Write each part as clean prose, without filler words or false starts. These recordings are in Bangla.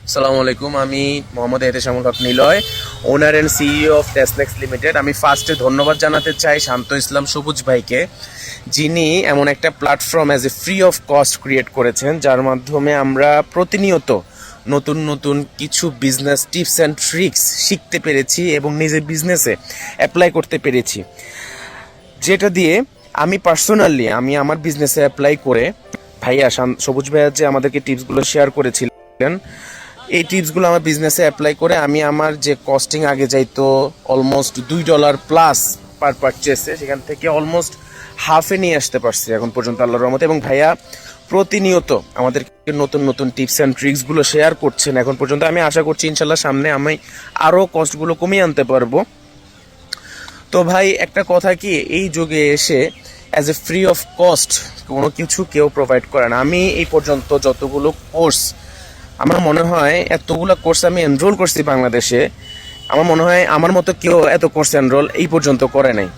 আসসালামু আলাইকুম। আমি মোহাম্মদ এহতেশামুল হক নিলয়, ওনার অ্যান্ড সিইও অফ টেসলেক্স লিমিটেড। আমি ফার্স্টে ধন্যবাদ জানাতে চাই শান্ত ইসলাম সবুজ ভাইকে, যিনি এমন একটা platform as a free of cost create করেছেন, যার মাধ্যমে আমরা প্রতিনিয়ত নতুন নতুন কিছু বিজনেস টিপস অ্যান্ড ট্রিক্স শিখতে পেরেছি এবং নিজের বিজনেসে অ্যাপ্লাই করতে পেরেছি, যেটা দিয়ে আমি পার্সোনালি আমার বিজনেসে অ্যাপ্লাই করে ভাইয়া সবুজ ভাইয়া যে আমাদেরকে টিপসগুলো শেয়ার করেছিলেন, এই টিপসগুলো আমার বিজনেসে অ্যাপ্লাই করে আমি আমার যে কস্টিং আগে যাইতো অলমোস্ট $2 প্লাস পার পারচেসে, সেখান থেকে অলমোস্ট হাফে নিয়ে আসতে পারছি এখন পর্যন্ত আল্লাহর রহমতে। এবং ভাইয়া প্রতিনিয়ত আমাদেরকে নতুন নতুন টিপস অ্যান্ড ট্রিক্সগুলো শেয়ার করছেন এখন পর্যন্ত। আমি আশা করছি ইনশাল্লাহ সামনে আমি আরও কস্টগুলো কমিয়ে আনতে পারবো। তো ভাই একটা কথা কি, এই যুগে এসে as a free of cost কোনো কিছু কেউ প্রোভাইড করে না। আমি এই পর্যন্ত যতগুলো কোর্স, আমার মনে হয় এতগুলো কোর্স আমি এনরোল করছি বাংলাদেশে, আমার মনে হয় আমার মতো কেউ এত কোর্স এনরোল এই পর্যন্ত করে নাই।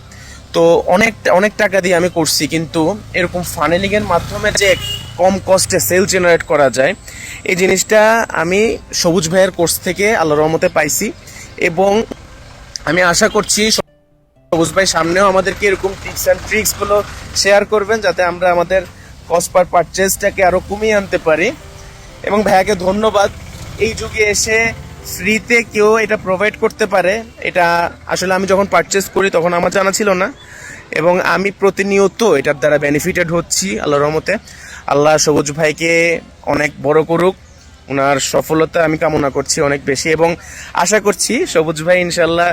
তো অনেক অনেক টাকা দিয়ে আমি করছি, কিন্তু এরকম ফানেলিংয়ের মাধ্যমে যে কম কস্টে সেল জেনারেট করা যায়, এই জিনিসটা আমি সবুজ ভাইয়ের কোর্স থেকে আল্লাহর রহমতে পাইছি। এবং আমি আশা করছি সবুজ ভাই সামনেও আমাদেরকে এরকম টিপস অ্যান্ড ট্রিক্সগুলো শেয়ার করবেন, যাতে আমরা আমাদের কস্ট পার পারচেজটাকে আরও কমিয়ে আনতে পারি। এবং ভাইয়াকে ধন্যবাদ, এই যুগে এসে ফ্রিতে কেউ এটা প্রোভাইড করতে পারে, এটা আসলে আমি যখন পারচেস করি তখন আমার জানা ছিল না, এবং আমি প্রতিনিয়ত এটার দ্বারা বেনিফিটেড হচ্ছি আল্লাহর রহমতে। আল্লাহ সবুজ ভাইকে অনেক বড় করুক, ওনার সফলতা আমি কামনা করছি অনেক বেশি, এবং আশা করছি সবুজ ভাই ইনশাল্লাহ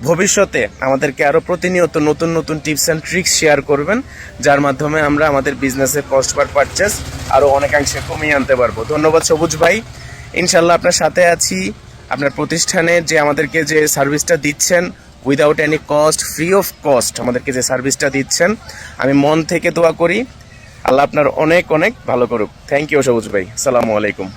ভবিষ্যতে আমাদেরকে আরও প্রতিনিয়ত নতুন নতুন টিপস অ্যান্ড ট্রিক্স শেয়ার করবেন, যার মাধ্যমে আমরা আমাদের বিজনেসের কস্ট পার পারচেস আরও অনেকাংশে কমিয়ে আনতে পারবো। ধন্যবাদ সবুজ ভাই, ইনশাল্লাহ আপনার সাথে আছি। আপনার প্রতিষ্ঠানে যে আমাদেরকে যে সার্ভিসটা দিচ্ছেন without any cost, free of cost আমাদেরকে যে সার্ভিসটা দিচ্ছেন, আমি মন থেকে দোয়া করি আল্লাহ আপনার অনেক অনেক ভালো করুক। থ্যাংক ইউ সবুজ ভাই, আসসালামু আলাইকুম।